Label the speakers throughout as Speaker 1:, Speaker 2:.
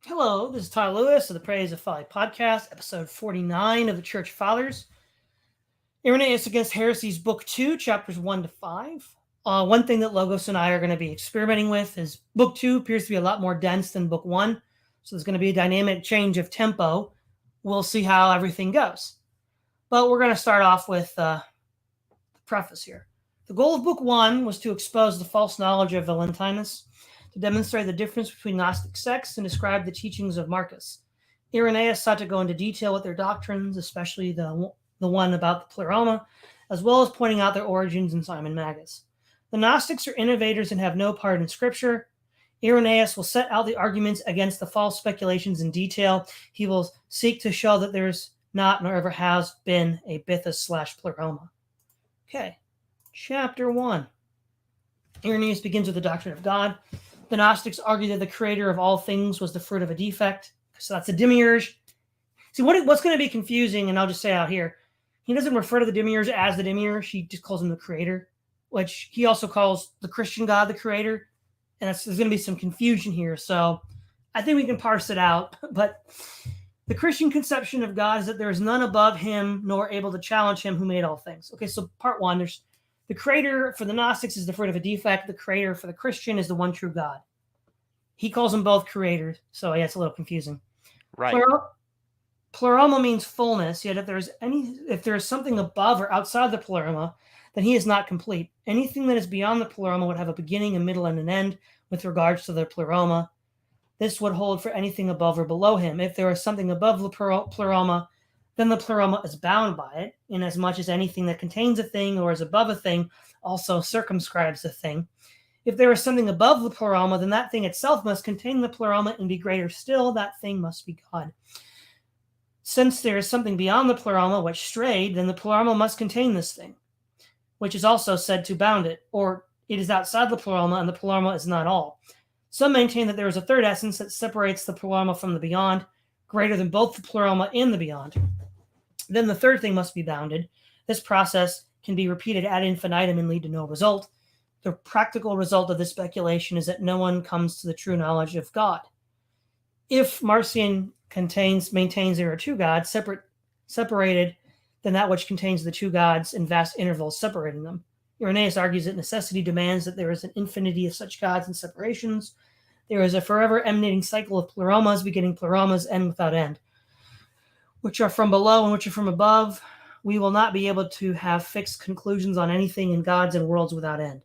Speaker 1: Hello, this is Tyler Lewis of the Praise of Folly podcast, episode 49 of the Church Fathers. Irenaeus Against Heresies Book 2, chapters 1 to 5. One thing that Logos and I are going to be experimenting with is Book 2 appears to be a lot more dense than Book 1, so there's going to be a dynamic change of tempo. We'll see how everything goes. But we're going to start off with the preface here. The goal of Book 1 was to expose the false knowledge of Valentinus, to demonstrate the difference between Gnostic sects and describe the teachings of Marcus. Irenaeus sought to go into detail with their doctrines, especially the one about the Pleroma, as well as pointing out their origins in Simon Magus. The Gnostics are innovators and have no part in Scripture. Irenaeus will set out the arguments against the false speculations in detail. He will seek to show that there's not nor ever has been a Bythus/Pleroma. Okay, chapter 1. Irenaeus begins with the doctrine of God. The Gnostics argue that the creator of all things was the fruit of a defect. So that's a demiurge. See, what's going to be confusing, and I'll just say out here, he doesn't refer to the demiurge as the demiurge. He just calls him the creator, which he also calls the Christian God the creator. And there's going to be some confusion here. So I think we can parse it out. But the Christian conception of God is that there is none above him nor able to challenge him who made all things. Okay, so part one, there's the creator for the Gnostics is the fruit of a defect. The creator for the Christian is the one true God. He calls them both creators, so yeah, it's a little confusing.
Speaker 2: Right.
Speaker 1: Pleroma means fullness, yet if there is something above or outside the pleroma, then he is not complete. Anything that is beyond the pleroma would have a beginning, a middle, and an end with regards to the pleroma. This would hold for anything above or below him. If there is something above the pleroma, then the pleroma is bound by it, inasmuch as anything that contains a thing or is above a thing also circumscribes the thing. If there is something above the pleroma, then that thing itself must contain the pleroma and be greater still. That thing must be God. Since there is something beyond the pleroma which strayed, then the pleroma must contain this thing, which is also said to bound it, or it is outside the pleroma and the pleroma is not all. Some maintain that there is a third essence that separates the pleroma from the beyond, greater than both the pleroma and the beyond. Then the third thing must be bounded. This process can be repeated ad infinitum and lead to no result. The practical result of this speculation is that no one comes to the true knowledge of God. If Marcion maintains there are two gods, separated than that which contains the two gods in vast intervals separating them. Irenaeus argues that necessity demands that there is an infinity of such gods and separations. There is a forever emanating cycle of pleromas, beginning pleromas, end without end, which are from below and which are from above. We will not be able to have fixed conclusions on anything in gods and worlds without end.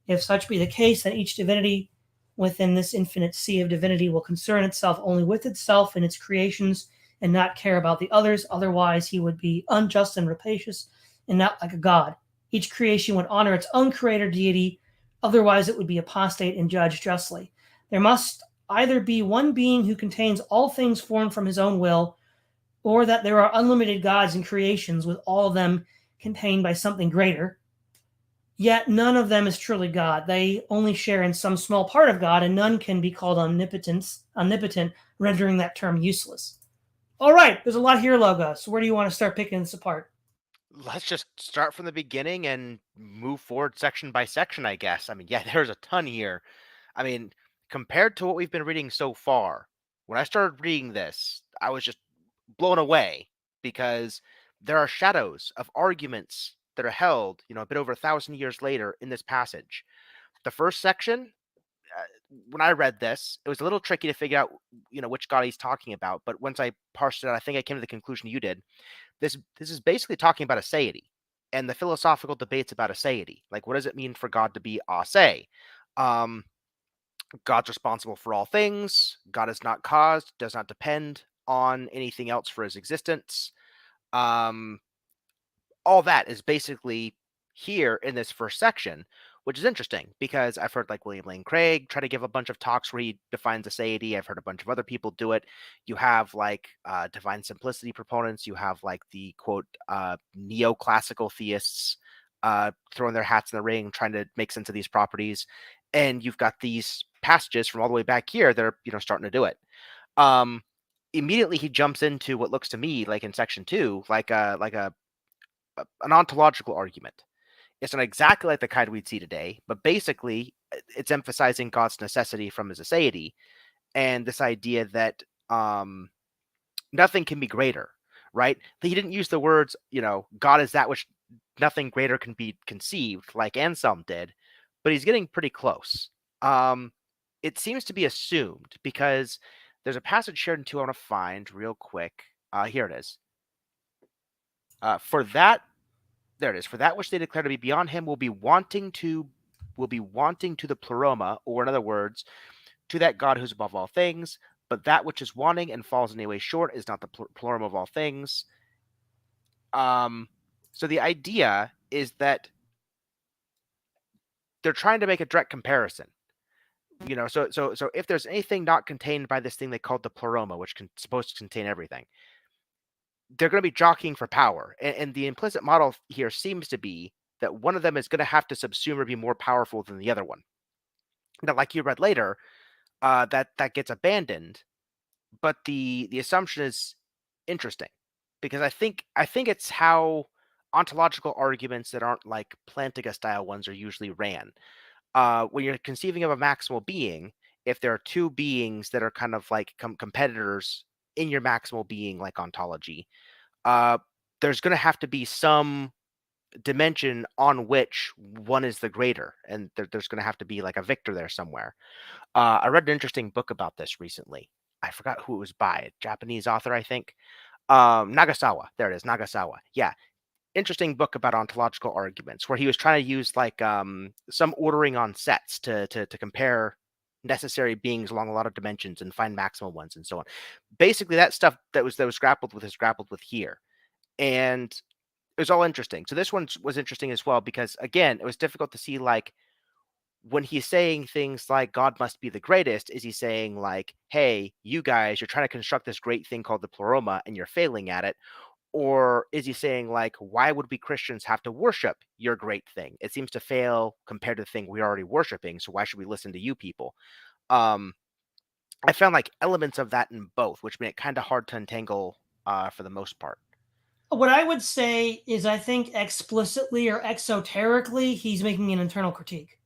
Speaker 1: If such be the case, then each divinity within this infinite sea of divinity will concern itself only with itself and its creations and not care about the others. Otherwise, he would be unjust and rapacious and not like a god. Each creation would honor its own creator deity. Otherwise, it would be apostate and judged justly. There must either be one being who contains all things formed from his own will, or that there are unlimited gods and creations with all of them contained by something greater. Yet none of them is truly God. They only share in some small part of God, and none can be called omnipotent, rendering that term useless. All right, there's a lot here, Logos. So where do you want to start picking this apart?
Speaker 2: Let's just start from the beginning and move forward section by section, I guess. I mean, yeah, there's a ton here. I mean, compared to what we've been reading so far, when I started reading this, I was just blown away because there are shadows of arguments that are held, a bit over 1,000 years later in this passage. The first section, when I read this, it was a little tricky to figure out, which God he's talking about. But once I parsed it out, I think I came to the conclusion you did. This is basically talking about aseity and the philosophical debates about aseity. Like, what does it mean for God to be ase? God's responsible for all things. God is not caused, does not depend on anything else for his existence. All that is basically here in this first section, which is interesting because I've heard like William Lane Craig try to give a bunch of talks where he defines aseity. I've heard a bunch of other people do it. You have like divine simplicity proponents. You have like the quote neoclassical theists throwing their hats in the ring, trying to make sense of these properties. And you've got these passages from all the way back here that are starting to do it. Immediately he jumps into what looks to me like in section 2, like an ontological argument. It's not exactly like the kind we'd see today, but basically it's emphasizing God's necessity from his aseity and this idea that nothing can be greater, right? He didn't use the words, God is that which nothing greater can be conceived, like Anselm did, but he's getting pretty close. It seems to be assumed because there's a passage shared in two I want to find real quick. Here it is. For that, there it is. For that which they declare to be beyond him will be wanting to the pleroma, or in other words, to that God who's above all things. But that which is wanting and falls in any way short is not the pleroma of all things. So the idea is that they're trying to make a direct comparison. So if there's anything not contained by this thing they called the pleroma, which supposed to contain everything, they're going to be jockeying for power. And the implicit model here seems to be that one of them is going to have to subsume or be more powerful than the other one. Now, like you read later, that gets abandoned, but the assumption is interesting because I think it's how ontological arguments that aren't like Plantinga style ones are usually ran. When you're conceiving of a maximal being, if there are two beings that are kind of like competitors in your maximal being, like ontology, there's going to have to be some dimension on which one is the greater, and there's going to have to be like a victor there somewhere. I read an interesting book about this recently. I forgot who it was by, a Japanese author, I think. Nagasawa. There it is, Nagasawa. Yeah, interesting book about ontological arguments where he was trying to use like some ordering on sets to compare necessary beings along a lot of dimensions and find maximal ones and so on. Basically, that stuff that was grappled with is grappled with here, and it was all interesting. So this one was interesting as well because again, it was difficult to see like when he's saying things like God must be the greatest, is he saying like, hey, you guys, you're trying to construct this great thing called the pleroma and you're failing at it? Or is he saying like, why would we Christians have to worship your great thing? It seems to fail compared to the thing we're already worshiping, so why should we listen to you people? Um, I found like elements of that in both, which made it kind of hard to untangle for the most part.
Speaker 1: What I would say is I think explicitly or exoterically, he's making an internal critique.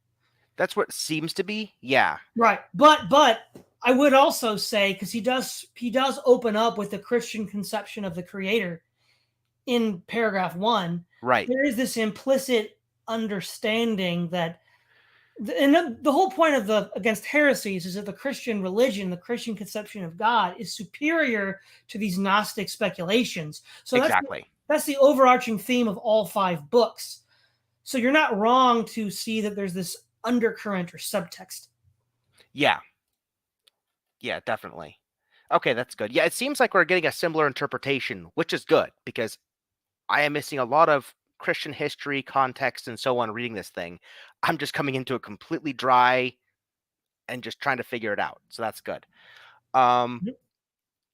Speaker 2: That's what it seems to be. Yeah.
Speaker 1: Right. But I would also say, because he does open up with the Christian conception of the creator in paragraph 1,
Speaker 2: Right.
Speaker 1: there is this implicit understanding that and the whole point of the Against Heresies is that the Christian religion, the Christian conception of God, is superior to these Gnostic speculations. So
Speaker 2: Exactly.
Speaker 1: that's the overarching theme of all 5 books. So you're not wrong to see that there's this undercurrent or subtext.
Speaker 2: Yeah. Yeah, definitely. Okay, that's good. Yeah, it seems like we're getting a similar interpretation, which is good because I am missing a lot of Christian history, context, and so on reading this thing. I'm just coming into it completely dry and just trying to figure it out. So that's good. Um,
Speaker 1: Mhm.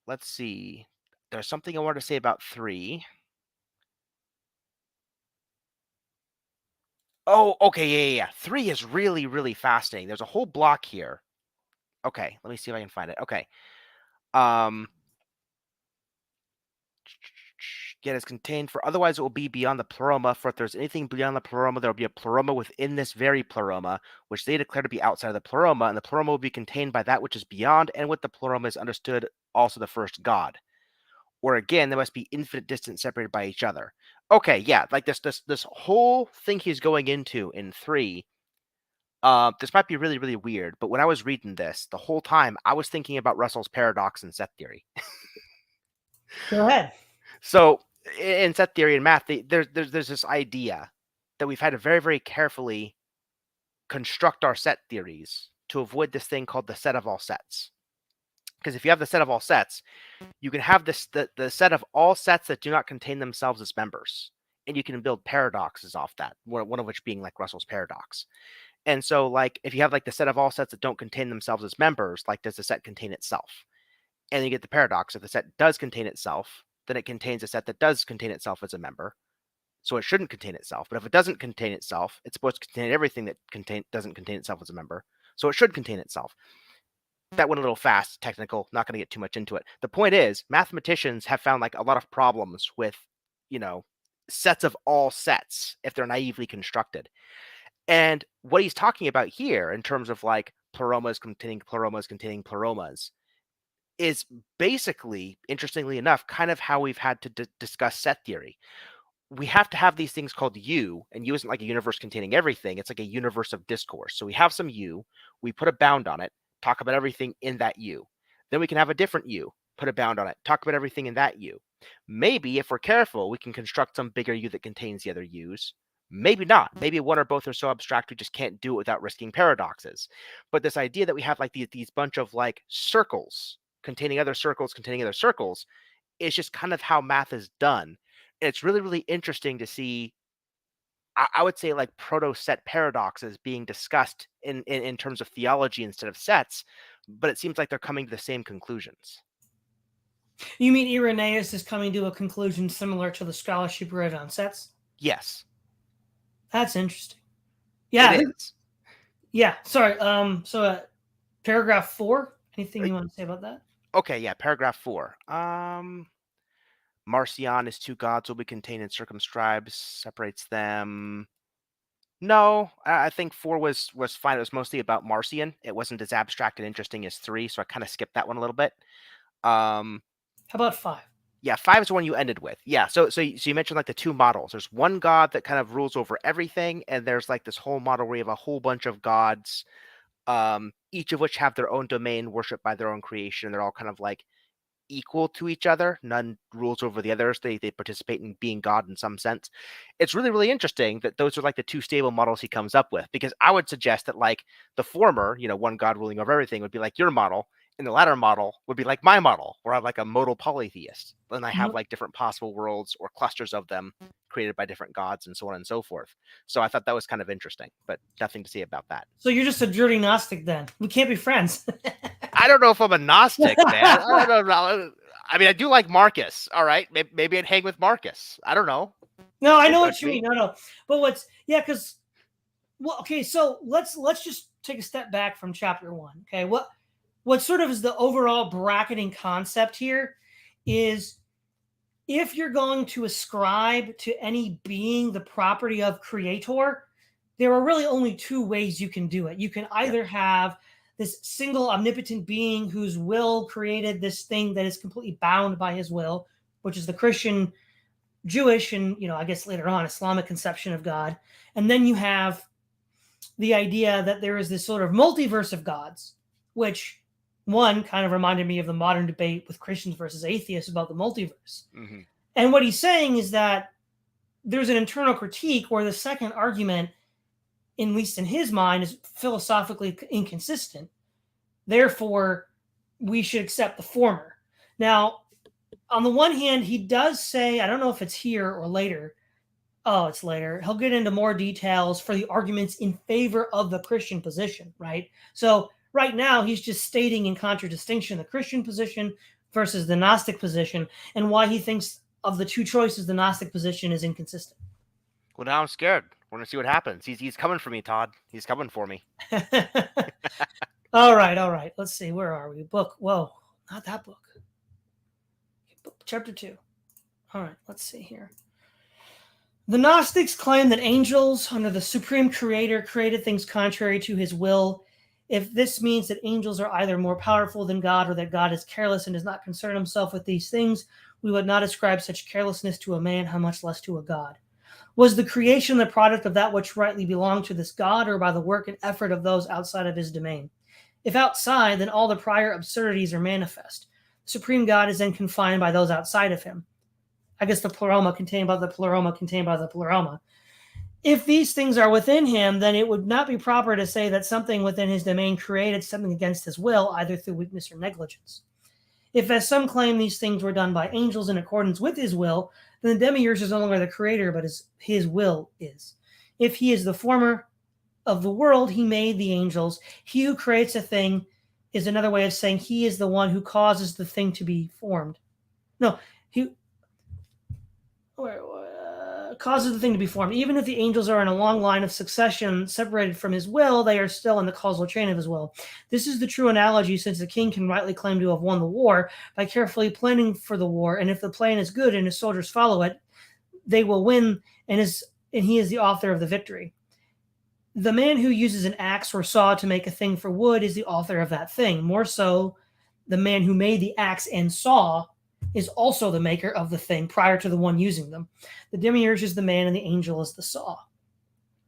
Speaker 2: let's see. There's something I wanted to say about 3. Oh, okay, yeah. 3 is really, really fascinating. There's a whole block here. Okay, let me see if I can find it. Okay. Yet is contained, for otherwise it will be beyond the pleroma. For if there's anything beyond the pleroma, there will be a pleroma within this very pleroma, which they declare to be outside of the pleroma, and the pleroma will be contained by that which is beyond, and with the pleroma is understood also the first God. Or again, there must be infinite distance separated by each other. Okay, yeah, like this whole thing he's going into in 3. This might be really, really weird, but when I was reading this, the whole time I was thinking about Russell's paradox and set theory.
Speaker 1: Go ahead.
Speaker 2: So in set theory and math, there's this idea that we've had to very, very carefully construct our set theories to avoid this thing called the set of all sets. Because if you have the set of all sets, you can have the set of all sets that do not contain themselves as members. And you can build paradoxes off that, one of which being like Russell's paradox. And so, like, if you have like the set of all sets that don't contain themselves as members, like, does the set contain itself? And you get the paradox. If the set does contain itself, then it contains a set that does contain itself as a member. So it shouldn't contain itself. But if it doesn't contain itself, it's supposed to contain everything that doesn't contain itself as a member. So it should contain itself. That went a little fast, technical, not going to get too much into it. The point is, mathematicians have found like a lot of problems with, sets of all sets if they're naively constructed. And what he's talking about here in terms of like pleromas containing pleromas containing pleromas is basically, interestingly enough, kind of how we've had to discuss set theory. We have to have these things called U, and U isn't like a universe containing everything. It's like a universe of discourse. So we have some U, we put a bound on it, talk about everything in that U. Then we can have a different U, put a bound on it, talk about everything in that U. Maybe, if we're careful, we can construct some bigger U that contains the other U's. Maybe not. Maybe one or both are so abstract we just can't do it without risking paradoxes. But this idea that we have like these bunch of like circles containing other circles is just kind of how math is done. It's really, really interesting to see, I would say, like proto-set paradoxes being discussed in terms of theology instead of sets, but it seems like they're coming to the same conclusions.
Speaker 1: You mean Irenaeus is coming to a conclusion similar to the scholarship read on sets?
Speaker 2: Yes.
Speaker 1: That's interesting. Yeah.
Speaker 2: It is.
Speaker 1: Yeah. Sorry. So paragraph 4, anything you want to say about that?
Speaker 2: Okay, yeah, paragraph 4. Marcion is two gods will be contained in circumscribes, separates them. No, I think 4 was fine. It was mostly about Marcion. It wasn't as abstract and interesting as 3, so I kind of skipped that one a little bit.
Speaker 1: How about 5?
Speaker 2: Yeah, 5 is the one you ended with. Yeah, so you mentioned like the two models. There's one god that kind of rules over everything, and there's like this whole model where you have a whole bunch of gods, each of which have their own domain, worshipped by their own creation, and they're all kind of like equal to each other. None rules over the others. They participate in being God in some sense. It's really, really interesting that those are like the two stable models he comes up with, because I would suggest that like the former, one God ruling over everything would be like your model, and the latter model would be like my model, where I'm like a modal polytheist. Then I have like different possible worlds or clusters of them created by different gods and so on and so forth. So I thought that was kind of interesting, but nothing to say about that.
Speaker 1: So you're just a dirty Gnostic then. We can't be friends.
Speaker 2: I don't know if I'm a Gnostic, man. I don't know. I mean, I do like Marcus. All right, maybe I'd hang with Marcus. I don't know.
Speaker 1: No, I know what you mean. No. But because okay. So let's just take a step back from chapter 1. Okay, what sort of is the overall bracketing concept here is, if you're going to ascribe to any being the property of creator, there are really only 2 ways you can do it. You can either have this single omnipotent being whose will created this thing that is completely bound by his will, which is the Christian, Jewish, and I guess later on Islamic conception of God. And then you have the idea that there is this sort of multiverse of gods, which one kind of reminded me of the modern debate with Christians versus atheists about the multiverse.
Speaker 2: Mm-hmm.
Speaker 1: And what he's saying is that there's an internal critique where the second argument, at least in his mind, is philosophically inconsistent. Therefore, we should accept the former. Now, on the one hand, he does say, I don't know if it's here or later. Oh, it's later. He'll get into more details for the arguments in favor of the Christian position, right? So right now, he's just stating in contradistinction the Christian position versus the Gnostic position, and why he thinks of the 2 choices, the Gnostic position is inconsistent.
Speaker 2: Well, now I'm scared. We're going to see what happens. He's coming for me, Todd. He's coming for me.
Speaker 1: All right. Let's see. Where are we? Book. Whoa, not that book. Chapter 2. All right, let's see here. The Gnostics claim that angels, under the supreme creator, created things contrary to his will. If this means that angels are either more powerful than God, or that God is careless and does not concern himself with these things, we would not ascribe such carelessness to a man, how much less to a God. Was the creation the product of that which rightly belonged to this God, or by the work and effort of those outside of his domain? If outside, then all the prior absurdities are manifest. The supreme God is then confined by those outside of him. I guess the pleroma contained by the pleroma contained by the pleroma. If these things are within him, then it would not be proper to say that something within his domain created something against his will, either through weakness or negligence. If, as some claim, these things were done by angels in accordance with his will, then the demiurge is no longer the creator, but his will is. If he is the former of the world, he made the angels. He who creates a thing is another way of saying he is the one who causes the thing to be formed. No, he causes the thing to be formed. Even if the angels are in a long line of succession separated from his will, they are still in the causal chain of his will. This is the true analogy, since the king can rightly claim to have won the war by carefully planning for the war, and if the plan is good and his soldiers follow it, they will win, and he is the author of the victory. the man who uses an axe or saw to make a thing for wood is the author of that thing. More so, the man who made the axe and saw is also the maker of the thing prior to the one using them. The demiurge is the man and the angel is the saw.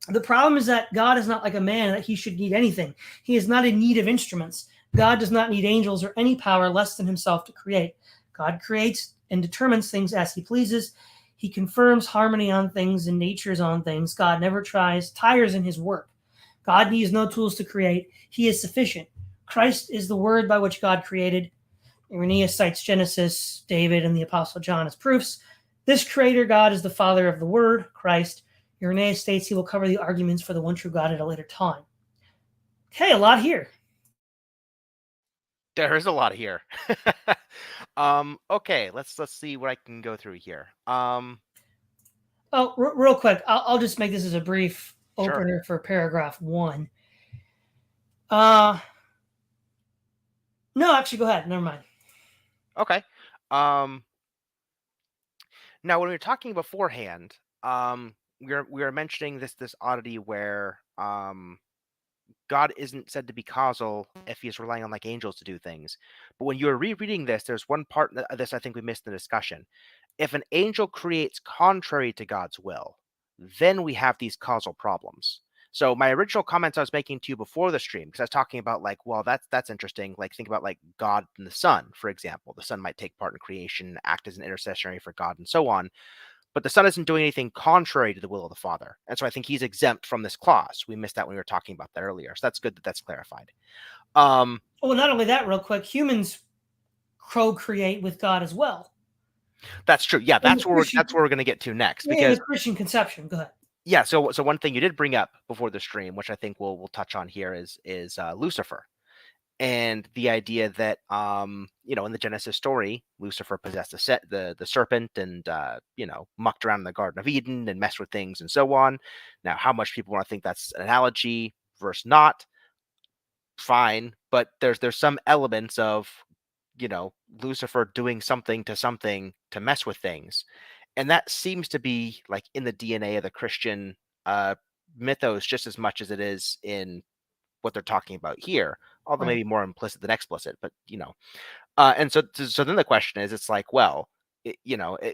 Speaker 1: The problem is that God is not like a man that he should need anything. He is not in need of instruments. God does not need angels or any power less than himself to create. God creates and determines things as he pleases. He confirms harmony on things and natures on things. God never tires in his work. God needs no tools to create. He is sufficient. Christ is the word by which God created. Irenaeus cites Genesis, David, and the Apostle John as proofs. This creator God is the father of the word, Christ. Irenaeus states he will cover the arguments for the one true God at a later time. Okay, a lot here.
Speaker 2: There is a lot here. Okay, let's see what I can go through here.
Speaker 1: Real quick, I'll just make this as a brief
Speaker 2: Sure.
Speaker 1: opener for paragraph 1. No, actually, go ahead. Never mind.
Speaker 2: Okay. Now, when we were talking beforehand, we were mentioning this oddity where God isn't said to be causal if he's relying on like angels to do things. But when you're rereading this, there's one part of this I think we missed in the discussion. If an angel creates contrary to God's will, then we have these causal problems. So my original comments I was making to you before the stream, because I was talking about like, well, that's interesting. Like think about like God and the Son, for example. The Son might take part in creation, act as an intercessory for God, and so on. But the Son isn't doing anything contrary to the will of the Father. And so I think he's exempt from this clause. We missed that when we were talking about that earlier. So that's good that that's clarified.
Speaker 1: Well, not only that, real quick, humans co-create with God as well.
Speaker 2: That's true. Yeah, that's where we're going to get to next. Because
Speaker 1: the Christian conception. Go ahead.
Speaker 2: Yeah, so one thing you did bring up before the stream, which I think we'll touch on here, is Lucifer. And the idea that in the Genesis story, Lucifer possessed the serpent and mucked around in the Garden of Eden and messed with things and so on. Now, how much people want to think that's an analogy versus not, fine, but there's some elements of Lucifer doing something to mess with things, and that seems to be like in the DNA of the Christian mythos just as much as it is in what they're talking about here, although maybe more implicit than explicit, but and so then the question is, it's like, well, I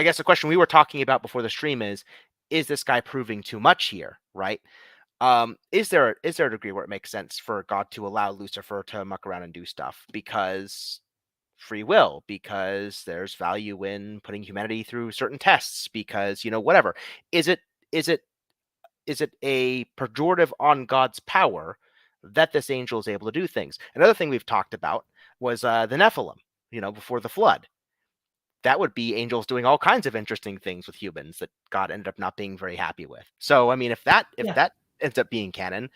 Speaker 2: guess the question we were talking about before the stream is this guy proving too much here, right? Is there a degree where it makes sense for God to allow Lucifer to muck around and do stuff because free will, because there's value in putting humanity through certain tests, because whatever? Is it a pejorative on God's power that this angel is able to do things? Another thing we've talked about was the Nephilim, before the flood. That would be angels doing all kinds of interesting things with humans that God ended up not being very happy with. So, I mean, if that ends up being canon,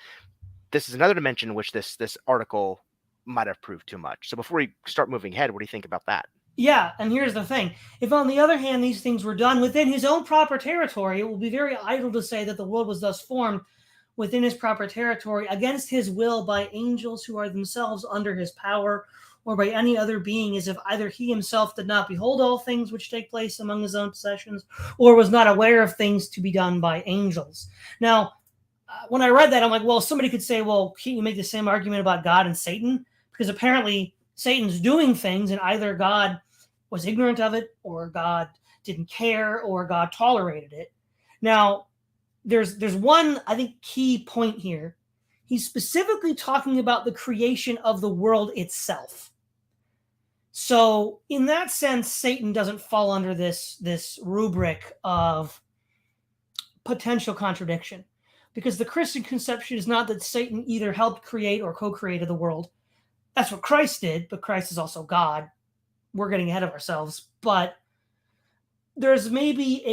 Speaker 2: this is another dimension in which this article might have proved too much. So before we start moving ahead, what do you think about that?
Speaker 1: Yeah, and here's the thing. If, on the other hand, these things were done within his own proper territory, it will be very idle to say that the world was thus formed within his proper territory against his will by angels who are themselves under his power, or by any other being, as if either he himself did not behold all things which take place among his own possessions, or was not aware of things to be done by angels. Now, when I read that, I'm like, well, somebody could say, well, can't you make the same argument about God and Satan? Because apparently Satan's doing things, and either God was ignorant of it, or God didn't care, or God tolerated it. Now, there's one, I think, key point here. He's specifically talking about the creation of the world itself. So in that sense, Satan doesn't fall under this rubric of potential contradiction, because the Christian conception is not that Satan either helped create or co-created the world. That's what Christ did, but Christ is also God. We're getting ahead of ourselves, but there's maybe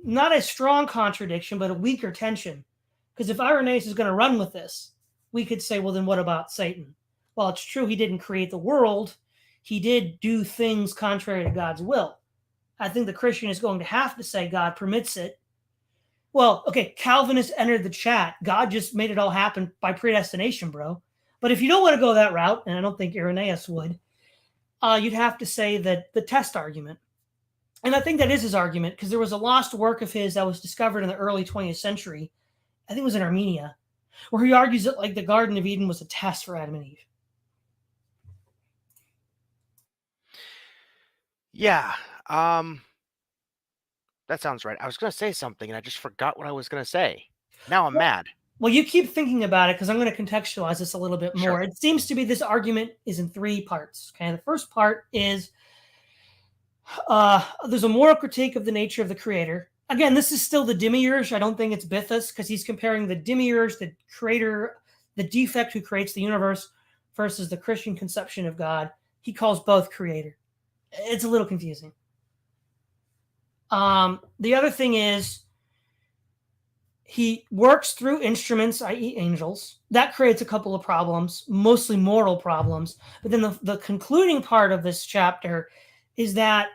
Speaker 1: not a strong contradiction, but a weaker tension. Because if Irenaeus is going to run with this, we could say, well, then what about Satan? Well, it's true he didn't create the world. He did do things contrary to God's will. I think the Christian is going to have to say God permits it. Well, okay, Calvinists entered the chat. God just made it all happen by predestination, bro. But if you don't want to go that route, and I don't think Irenaeus would, you'd have to say that the test argument. And I think that is his argument, because there was a lost work of his that was discovered in the early 20th century I think it was in Armenia, where he argues that like the Garden of Eden was a test for Adam and Eve.
Speaker 2: Yeah. That sounds right. I was going to say something and I just forgot what I was going to say. Now I'm mad.
Speaker 1: Well, you keep thinking about it because I'm going to contextualize this a little bit more.
Speaker 2: Sure.
Speaker 1: It seems to be this argument is in three parts. Okay, the first part is there's a moral critique of the nature of the creator. Again, this is still the demiurge. I don't think it's Bythus because he's comparing the demiurge, the creator, the defect who creates the universe, versus the Christian conception of God. He calls both creator. It's a little confusing. The other thing is he works through instruments, i.e., angels. That creates a couple of problems, mostly moral problems. But then the concluding part of this chapter is that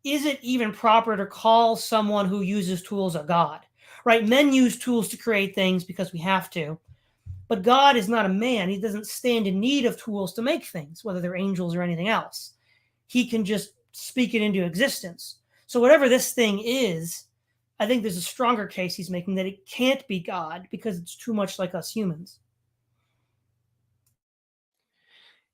Speaker 1: is it even proper to call someone who uses tools a god? Right? Men use tools to create things because we have to. But God is not a man. He doesn't stand in need of tools to make things, whether they're angels or anything else. He can just speak it into existence. So whatever this thing is, I think there's a stronger case he's making that it can't be God because it's too much like us humans.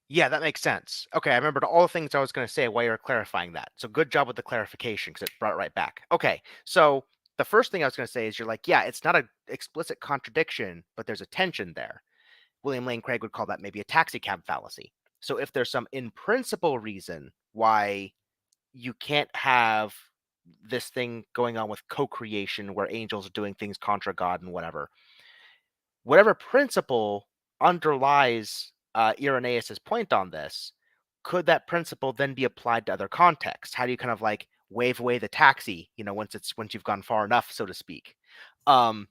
Speaker 2: Yeah, that makes sense. Okay, I remembered all the things I was going to say while you were clarifying that. So good job with the clarification because it brought it right back. Okay, so the first thing I was going to say is you're like, yeah, it's not an explicit contradiction, but there's a tension there. William Lane Craig would call that maybe a taxi cab fallacy. So if there's some in principle reason why you can't have this thing going on with co-creation where angels are doing things contra God and whatever principle underlies Irenaeus's point on this, could that principle then be applied to other contexts? How do you kind of like wave away the taxi, once you've gone far enough, so to speak? And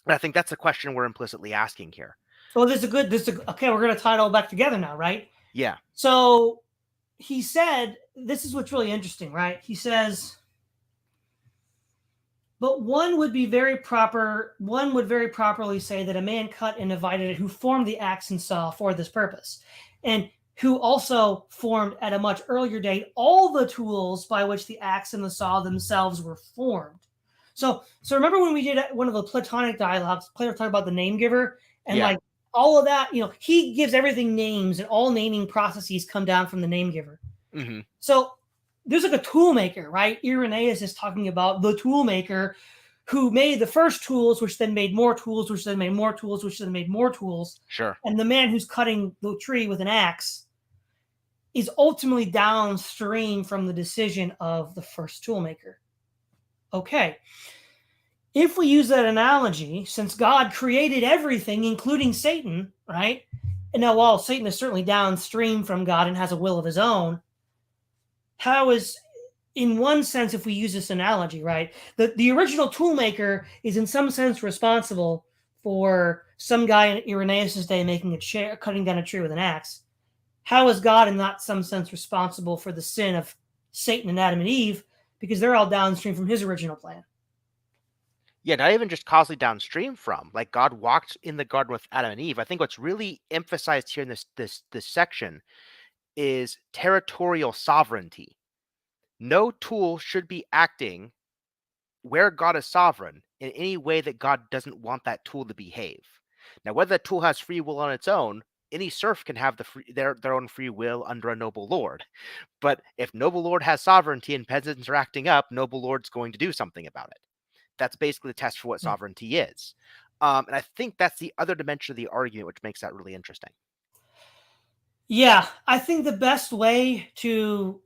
Speaker 2: I think that's the question we're implicitly asking here.
Speaker 1: Well, okay, we're going to tie it all back together now, right?
Speaker 2: Yeah.
Speaker 1: So he said, this is what's really interesting, right? He says, but one would very properly say that a man cut and divided it who formed the axe and saw for this purpose, and who also formed at a much earlier date all the tools by which the axe and the saw themselves were formed. So remember when we did one of the Platonic dialogues, Plato talked about the name giver and like all of that, he gives everything names and all naming processes come down from the name giver.
Speaker 2: Mm-hmm.
Speaker 1: So there's like a tool maker, right? Irenaeus is talking about the tool maker who made the first tools, which then made more tools, which then made more tools, which then made more tools.
Speaker 2: Sure.
Speaker 1: And the man who's cutting the tree with an axe is ultimately downstream from the decision of the first tool maker. Okay. If we use that analogy, since God created everything, including Satan, right? And now, while Satan is certainly downstream from God and has a will of his own, how is, in one sense, if we use this analogy, right, the original toolmaker is in some sense responsible for some guy in Irenaeus' day making a chair, cutting down a tree with an axe. How is God in not some sense responsible for the sin of Satan and Adam and Eve? Because they're all downstream from his original plan.
Speaker 2: Yeah, not even just causally downstream from. Like God walked in the garden with Adam and Eve. I think what's really emphasized here in this section is territorial sovereignty. No tool should be acting where God is sovereign in any way that God doesn't want that tool to behave. Now, whether that tool has free will on its own, any serf can have their own free will under a noble lord. But if noble lord has sovereignty and peasants are acting up, noble lord's going to do something about it. That's basically the test for what sovereignty is. And I think that's the other dimension of the argument, which makes that really interesting.
Speaker 1: Yeah, I think the best way to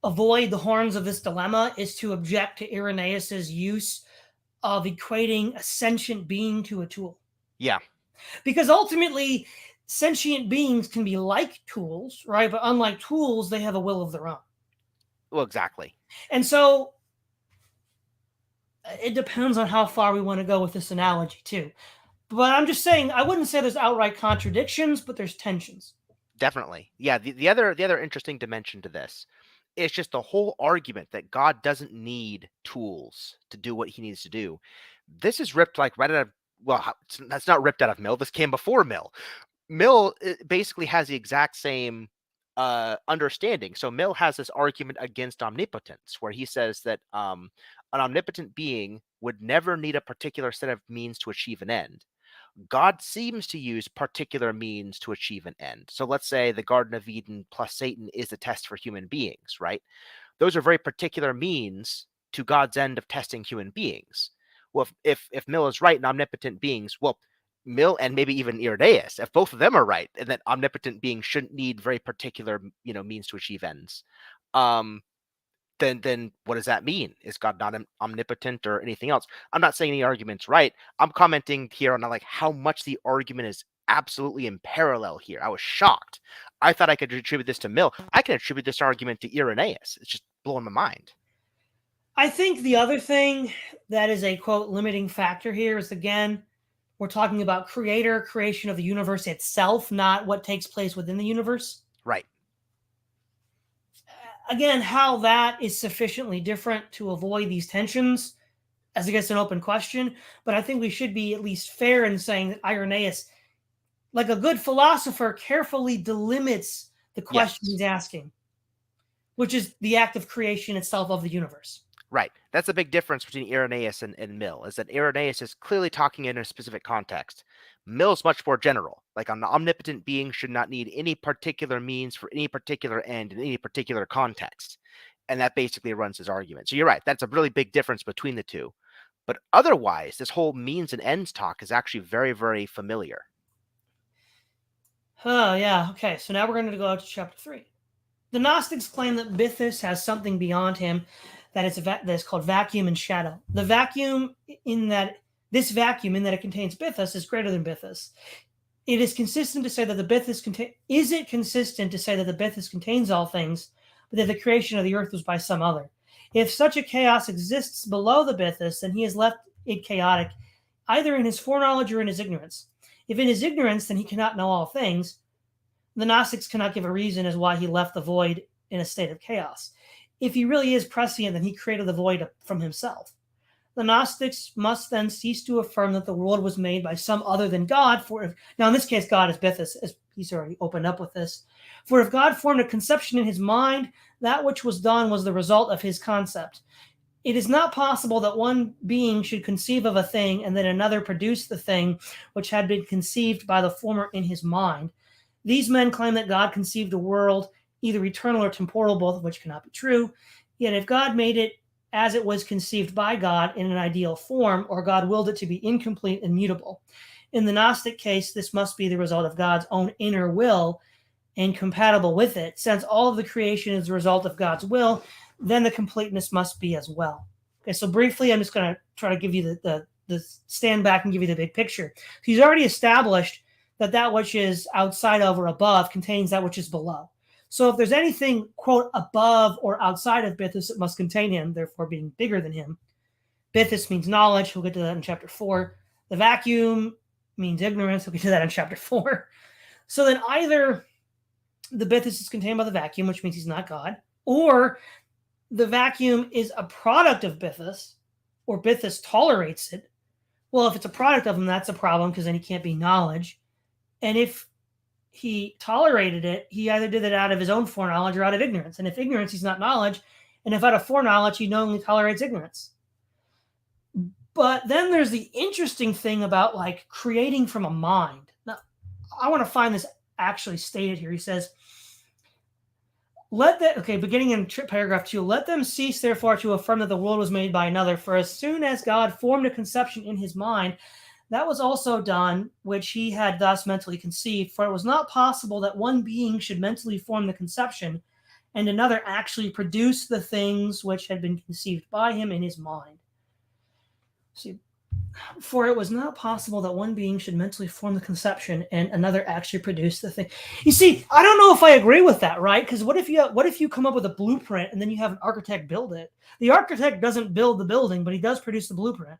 Speaker 1: avoid the horns of this dilemma is to object to Irenaeus's use of equating a sentient being to a tool.
Speaker 2: Yeah.
Speaker 1: Because ultimately, sentient beings can be like tools, right? But unlike tools, they have a will of their own.
Speaker 2: Well, exactly.
Speaker 1: And so it depends on how far we want to go with this analogy, too. But I'm just saying, I wouldn't say there's outright contradictions, but there's tensions.
Speaker 2: Definitely. Yeah, the other interesting dimension to this is just the whole argument that God doesn't need tools to do what he needs to do. This is ripped like right out of, well, that's not ripped out of Mill. This came before Mill. Mill basically has the exact same understanding. So Mill has this argument against omnipotence where he says that an omnipotent being would never need a particular set of means to achieve an end. God seems to use particular means to achieve an end. So let's say the Garden of Eden plus Satan is a test for human beings, right? Those are very particular means to God's end of testing human beings. Well, if Mill is right and omnipotent beings, well, Mill and maybe even Irenaeus, if both of them are right, and that omnipotent beings shouldn't need very particular, means to achieve ends, um, then what does that mean? Is God not omnipotent or anything else? I'm not saying any argument's right. I'm commenting here on like how much the argument is absolutely in parallel here. I was shocked. I thought I could attribute this to Mill. I can attribute this argument to Irenaeus. It's just blowing my mind.
Speaker 1: I think the other thing that is a quote limiting factor here is, again, we're talking about creation of the universe itself, not what takes place within the universe.
Speaker 2: Right.
Speaker 1: Again, how that is sufficiently different to avoid these tensions, as I guess an open question. But I think we should be at least fair in saying that Irenaeus, like a good philosopher, carefully delimits the question he's asking, which is the act of creation itself of the universe.
Speaker 2: Right. That's a big difference between Irenaeus and Mill, is that Irenaeus is clearly talking in a specific context. Mill's much more general. Like an omnipotent being should not need any particular means for any particular end in any particular context. And that basically runs his argument. So you're right. That's a really big difference between the two. But otherwise, this whole means and ends talk is actually very, very familiar.
Speaker 1: Oh, yeah. Okay. So now we're going to go to chapter 3. The Gnostics claim that Bythus has something beyond him that is called vacuum and shadow. The vacuum in that it contains Bythus is greater than Bythus. It is consistent to say that the Bythus is it consistent to say that the Bythus contains all things, but that the creation of the earth was by some other? If such a chaos exists below the Bythus, then he has left it chaotic, either in his foreknowledge or in his ignorance. If in his ignorance, then he cannot know all things. The Gnostics cannot give a reason as why he left the void in a state of chaos. If he really is prescient, then he created the void from himself. The Gnostics must then cease to affirm that the world was made by some other than God. Now, in this case, God is Bythus, as he's already opened up with this. For if God formed a conception in his mind, that which was done was the result of his concept. It is not possible that one being should conceive of a thing and then another produce the thing which had been conceived by the former in his mind. These men claim that God conceived a world, either eternal or temporal, both of which cannot be true. Yet if God made it as it was conceived by God in an ideal form, or God willed it to be incomplete and mutable, in the Gnostic case, this must be the result of God's own inner will and compatible with it. Since all of the creation is the result of God's will, then the completeness must be as well. Okay, so briefly, I'm just going to try to give you the stand back and give you the big picture. He's already established that which is outside of or above contains that which is below. So if there's anything, quote, above or outside of Bythus, it must contain him, therefore being bigger than him. Bythus means knowledge. We'll get to that in chapter 4. The vacuum means ignorance. We'll get to that in chapter 4. So then either the Bythus is contained by the vacuum, which means he's not God, or the vacuum is a product of Bythus, or Bythus tolerates it. Well, if it's a product of him, that's a problem because then he can't be knowledge. And if he tolerated it, he either did it out of his own foreknowledge or out of ignorance. And if ignorance, he's not knowledge. And if out of foreknowledge, he knowingly tolerates ignorance. But then there's the interesting thing about like creating from a mind. Now, I want to find this actually stated here. He says, beginning in paragraph 2, let them cease, therefore, to affirm that the world was made by another. For as soon as God formed a conception in his mind, that was also done, which he had thus mentally conceived. For it was not possible that one being should mentally form the conception and another actually produce the things which had been conceived by him in his mind. See, for it was not possible that one being should mentally form the conception and another actually produce the thing. You see, I don't know if I agree with that, right? Because what if you come up with a blueprint and then you have an architect build it? The architect doesn't build the building, but he does produce the blueprint.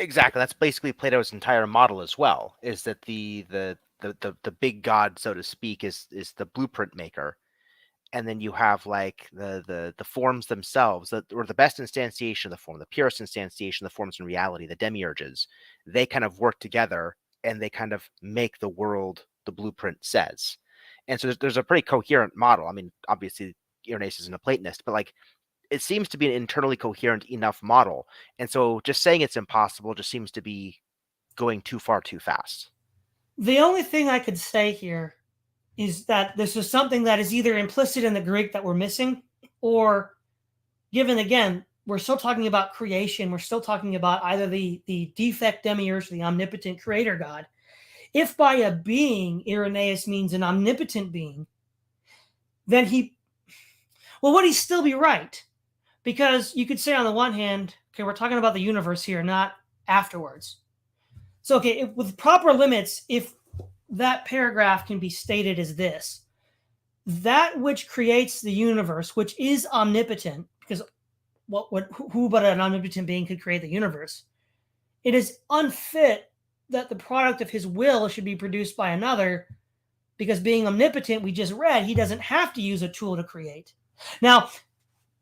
Speaker 2: Exactly. That's basically Plato's entire model as well, is that the big god, so to speak, is the blueprint maker. And then you have like the forms themselves, or the best instantiation of the form, the purest instantiation of the forms in reality, the demiurges. They kind of work together and they kind of make the world the blueprint says. And so there's a pretty coherent model. I mean, obviously Irenaeus isn't a Platonist, but like it seems to be an internally coherent enough model. And so just saying it's impossible just seems to be going too far too fast.
Speaker 1: The only thing I could say here is that this is something that is either implicit in the Greek that we're missing, or given again, we're still talking about creation. We're still talking about either the defect demiurge, the omnipotent creator God. If by a being, Irenaeus means an omnipotent being, then would he still be right? Because you could say on the one hand, okay, we're talking about the universe here, not afterwards. So, okay, with proper limits, if that paragraph can be stated as this: that which creates the universe, which is omnipotent, because who but an omnipotent being could create the universe? It is unfit that the product of his will should be produced by another, because being omnipotent, we just read, he doesn't have to use a tool to create. Now,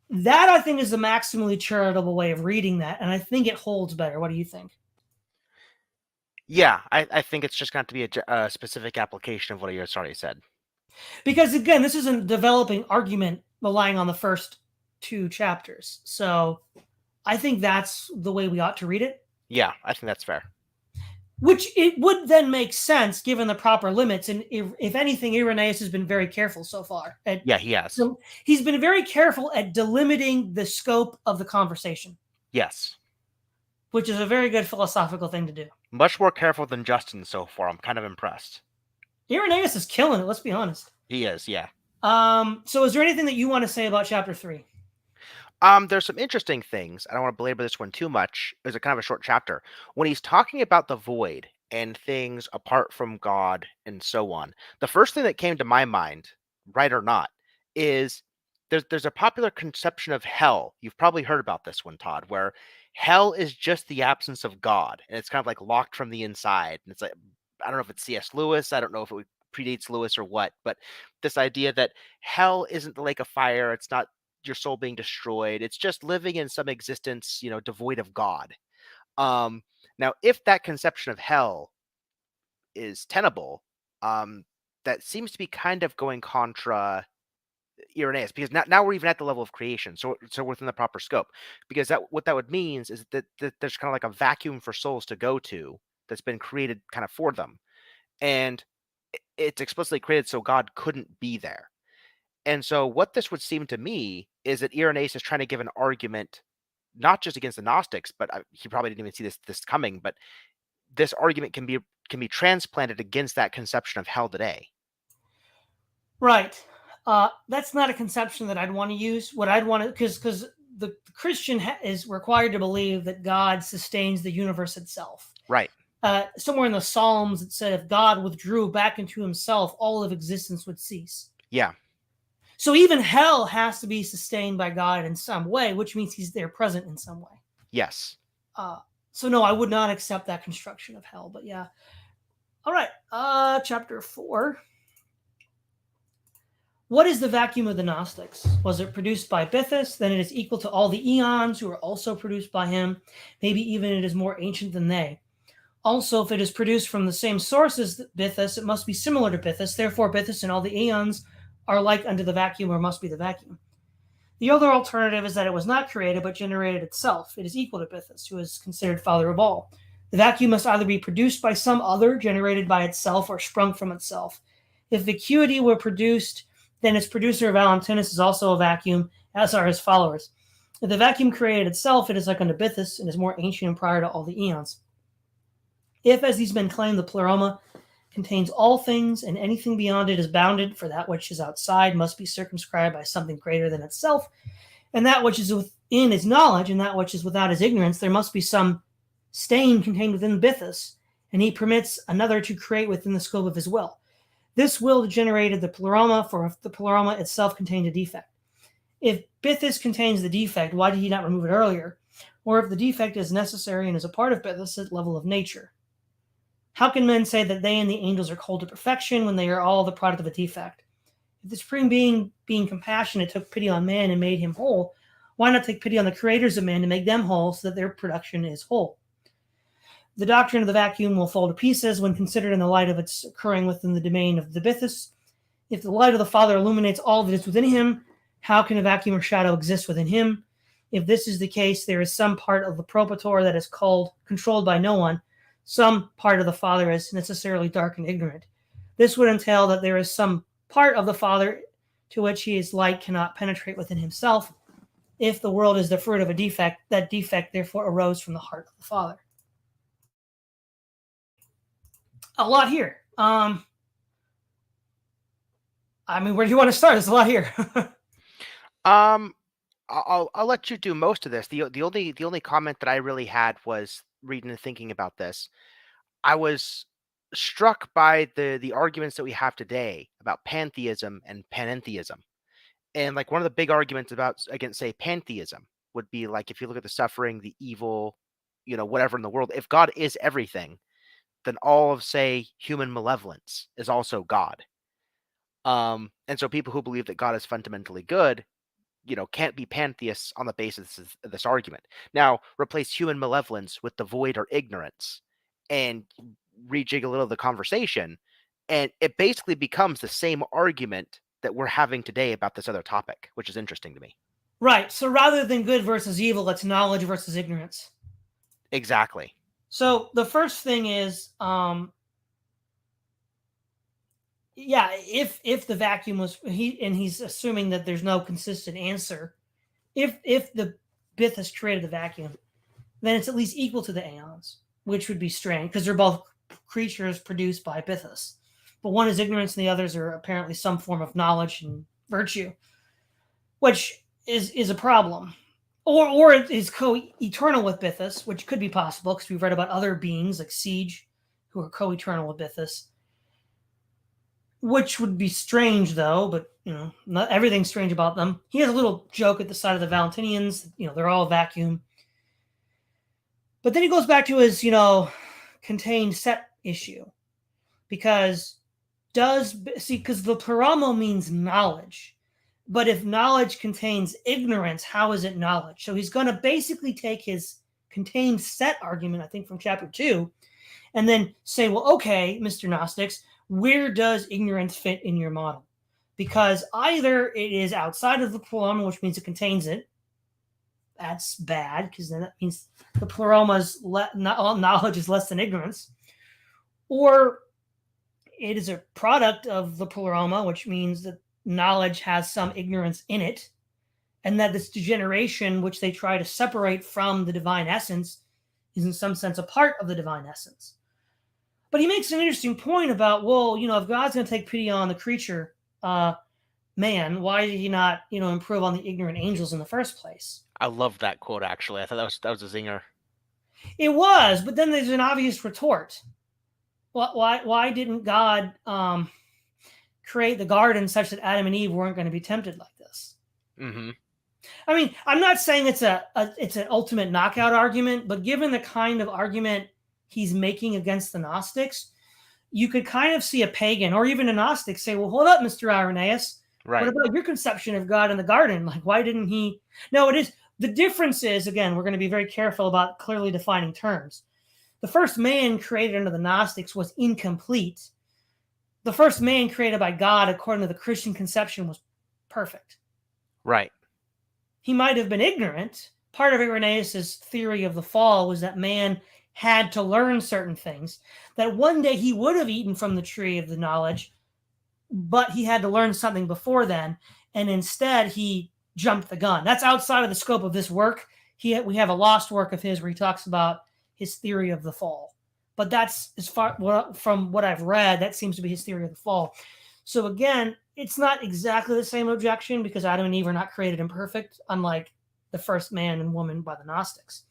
Speaker 1: that I think is the maximally charitable way of reading that, and I think it holds better. What do you think?
Speaker 2: Yeah, I think it's just going to be a specific application of what you already said.
Speaker 1: Because again, this is a developing argument relying on the first 2 chapters. So I think that's the way we ought to read it.
Speaker 2: Yeah, I think that's fair.
Speaker 1: Which it would then make sense given the proper limits. And if anything, Irenaeus has been very careful so far.
Speaker 2: Yeah, he has.
Speaker 1: So he's been very careful at delimiting the scope of the conversation.
Speaker 2: Yes.
Speaker 1: Which is a very good philosophical thing to do.
Speaker 2: Much more careful than Justin so far. I'm kind of impressed.
Speaker 1: Irenaeus is killing it, let's be honest.
Speaker 2: He is, yeah.
Speaker 1: So is there anything that you want to say about chapter 3?
Speaker 2: There's some interesting things. I don't want to belabor this one too much. It was a kind of a short chapter. When he's talking about the void and things apart from God and so on, the first thing that came to my mind, right or not, is there's a popular conception of hell. You've probably heard about this one, Todd, where hell is just the absence of God, and it's kind of like locked from the inside. And it's like, I don't know if it's C.S. Lewis. I don't know if it predates Lewis or what, but this idea that hell isn't the lake of fire. It's not your soul being destroyed. It's just living in some existence, devoid of God. Now, if that conception of hell is tenable, that seems to be kind of going contra Irenaeus, because now we're even at the level of creation, so within the proper scope. Because what that would means is that there's kind of like a vacuum for souls to go to that's been created kind of for them, and it's explicitly created so God couldn't be there. And so what this would seem to me is that Irenaeus is trying to give an argument, not just against the Gnostics, but he probably didn't even see this coming, but this argument can be transplanted against that conception of hell today.
Speaker 1: Right. That's not a conception that I'd want to use. What I'd want to, because the Christian is required to believe that God sustains the universe itself.
Speaker 2: Right.
Speaker 1: Somewhere in the Psalms, it said if God withdrew back into himself, all of existence would cease.
Speaker 2: Yeah.
Speaker 1: So even hell has to be sustained by God in some way, which means he's there present in some way.
Speaker 2: Yes.
Speaker 1: So no, I would not accept that construction of hell, but yeah. All right. Chapter 4. What is the vacuum of the Gnostics? Was it produced by Bythus? Then it is equal to all the eons who are also produced by him. Maybe even it is more ancient than they. Also, if it is produced from the same source as Bythus, it must be similar to Bythus. Therefore, Bythus and all the eons are like unto the vacuum, or must be the vacuum. The other alternative is that it was not created, but generated itself. It is equal to Bythus, who is considered father of all. The vacuum must either be produced by some other, generated by itself, or sprung from itself. If vacuity were produced, then its producer, Valentinus, is also a vacuum, as are his followers. If the vacuum created itself, it is like unto Bythus, and is more ancient and prior to all the eons. If, as these men claim, the pleroma contains all things, and anything beyond it is bounded, for that which is outside must be circumscribed by something greater than itself, and that which is within is knowledge, and that which is without is ignorance, there must be some stain contained within Bythus, and he permits another to create within the scope of his will. This will generated the pleroma, for if the pleroma itself contained a defect. If Bythus contains the defect, why did he not remove it earlier? Or if the defect is necessary and is a part of Bythus at level of nature? How can men say that they and the angels are called to perfection when they are all the product of a defect? If the Supreme being compassionate, took pity on man and made him whole, why not take pity on the creators of man to make them whole so that their production is whole? The doctrine of the vacuum will fall to pieces when considered in the light of its occurring within the domain of the Bythus. If the light of the Father illuminates all that is within him, How can a vacuum or shadow exist within him? If this is the case, there is some part of the propator that is controlled by no one. Some part of the Father is necessarily dark and ignorant. This would entail that there is some part of the Father to which he is light cannot penetrate within himself. If the world is the fruit of a defect, that defect therefore arose from the heart of the Father. A lot here. Where do you want to start? There's a lot here.
Speaker 2: I'll let you do most of this. The only comment that I really had was reading and thinking about this. I was struck by the arguments that we have today about pantheism and panentheism. And like one of the big arguments against say pantheism would be like if you look at the suffering, the evil, whatever in the world, if God is everything, then all of say human malevolence is also God. And so people who believe that God is fundamentally good, can't be pantheists on the basis of this argument. Now, replace human malevolence with the void or ignorance and rejig a little of the conversation, and it basically becomes the same argument that we're having today about this other topic, which is interesting to me.
Speaker 1: Right. So rather than good versus evil, it's knowledge versus ignorance.
Speaker 2: Exactly.
Speaker 1: So the first thing is, if the vacuum was he's assuming that there's no consistent answer. If the Bithus created the vacuum, then it's at least equal to the Aeons, which would be strange because they're both creatures produced by Bithus. But one is ignorance and the others are apparently some form of knowledge and virtue, which is a problem. Or it is co-eternal with Bithus, which could be possible because we've read about other beings like Siege who are co-eternal with Bithus, which would be strange though, but not everything's strange about them. He has a little joke at the side of the Valentinians, they're all vacuum. But then he goes back to his, contained set issue. Because the pleroma means knowledge. But if knowledge contains ignorance, how is it knowledge? So he's going to basically take his contained set argument, I think from chapter 2, and then say, well, okay, Mr. Gnostics, where does ignorance fit in your model? Because either it is outside of the pleroma, which means it contains it. That's bad, because then that means the pleroma's knowledge is less than ignorance. Or it is a product of the pleroma, which means that knowledge has some ignorance in it, and that this degeneration, which they try to separate from the divine essence, is in some sense a part of the divine essence. But he makes an interesting point about, well, if God's going to take pity on the creature, man, why did he not, improve on the ignorant angels in the first place?
Speaker 2: I love that quote, actually. I thought that was a zinger.
Speaker 1: It was, but then there's an obvious retort. Why didn't God create the garden such that Adam and Eve weren't going to be tempted like this?
Speaker 2: Mm-hmm.
Speaker 1: I'm not saying it's an ultimate knockout argument, but given the kind of argument he's making against the Gnostics, you could kind of see a pagan or even a Gnostic say, well, hold up, Mr. Irenaeus.
Speaker 2: Right.
Speaker 1: What about your conception of God in the garden? Like, why didn't he? No, it is. The difference is, again, we're going to be very careful about clearly defining terms. The first man created under the Gnostics was incomplete. The first man created by God, according to the Christian conception, was perfect.
Speaker 2: Right.
Speaker 1: He might have been ignorant. Part of Irenaeus' theory of the fall was that man had to learn certain things, that one day he would have eaten from the tree of the knowledge, but he had to learn something before then, and instead he jumped the gun. That's outside of the scope of this work. We have a lost work of his where he talks about his theory of the fall. But that's, as far from what I've read, that seems to be his theory of the fall. So again, it's not exactly the same objection because Adam and Eve are not created imperfect, unlike the first man and woman by the Gnostics.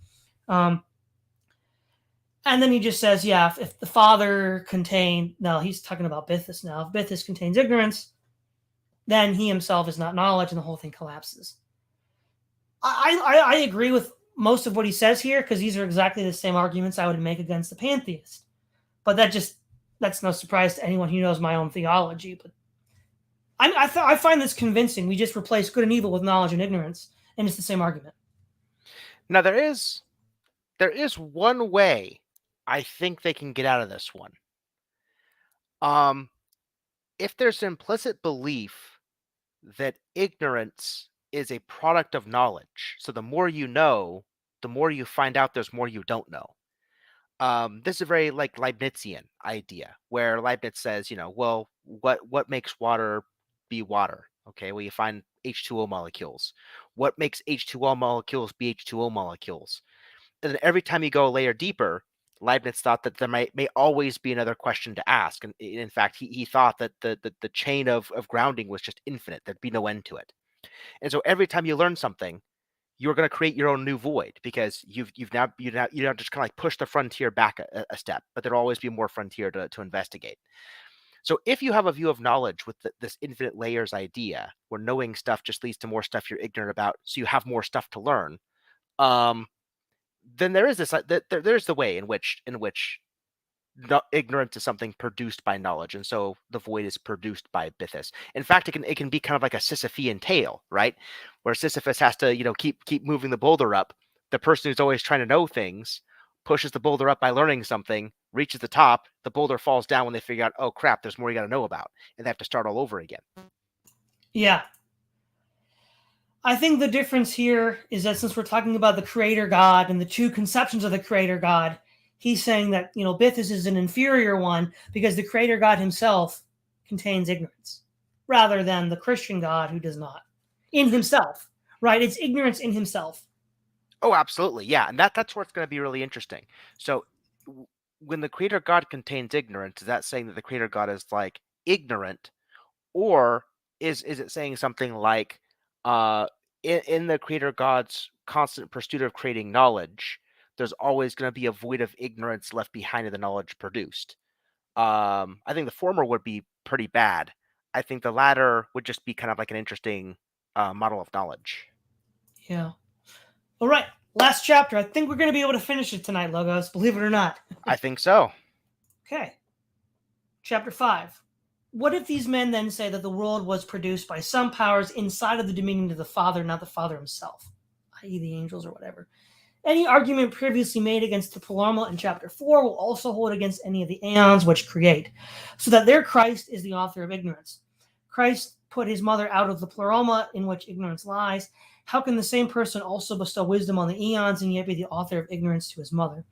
Speaker 1: And then he just says, if the Father he's talking about Bithus now. If Bithus contains ignorance, then he himself is not knowledge and the whole thing collapses. I agree with most of what he says here because these are exactly the same arguments I would make against the pantheist. But that's no surprise to anyone who knows my own theology. But I find this convincing. We just replace good and evil with knowledge and ignorance, and it's the same argument.
Speaker 2: Now there is one way I think they can get out of this one. If there's an implicit belief that ignorance is a product of knowledge. So the more you know, the more you find out there's more you don't know. This is a very like Leibnizian idea where Leibniz says, well, what makes water be water? Okay, well, you find H2O molecules. What makes H2O molecules be H2O molecules? And then every time you go a layer deeper, Leibniz thought that there may always be another question to ask. And in fact, he thought that the chain of grounding was just infinite. There'd be no end to it. And so every time you learn something, you're going to create your own new void because you've now just kind of like push the frontier back a step, but there'll always be more frontier to investigate. So if you have a view of knowledge with this infinite layers idea, where knowing stuff just leads to more stuff you're ignorant about, so you have more stuff to learn, um, then there is this there's the way in which ignorance is something produced by knowledge, and so the void is produced by Bythus. In fact, it can be kind of like a Sisyphean tale, right? Where Sisyphus has to keep moving the boulder up. The person who's always trying to know things pushes the boulder up by learning something, reaches the top, the boulder falls down when they figure out, oh crap, there's more you got to know about, and they have to start all over again.
Speaker 1: Yeah. I think the difference here is that since we're talking about the creator God and the two conceptions of the creator God, he's saying that, Bythus is an inferior one because the creator God himself contains ignorance rather than the Christian God who does not in himself, right? It's ignorance in himself.
Speaker 2: Oh, absolutely, yeah, and that's where it's going to be really interesting. So when the creator God contains ignorance, is that saying that the creator God is like ignorant, or is it saying something like, uh, in the creator God's constant pursuit of creating knowledge, there's always going to be a void of ignorance left behind in the knowledge produced? I think the former would be pretty bad. I think the latter would just be kind of like an interesting model of knowledge.
Speaker 1: Yeah. All right. Last chapter. I think we're going to be able to finish it tonight, Logos, believe it or not.
Speaker 2: I think so.
Speaker 1: Okay. Chapter 5. What if these men then say that the world was produced by some powers inside of the dominion of the Father, not the Father himself, i.e., the angels or whatever? Any argument previously made against the Pleroma in chapter 4 will also hold against any of the aeons which create, so that their Christ is the author of ignorance. Christ put his mother out of the Pleroma in which ignorance lies. How can the same person also bestow wisdom on the aeons and yet be the author of ignorance to his mother?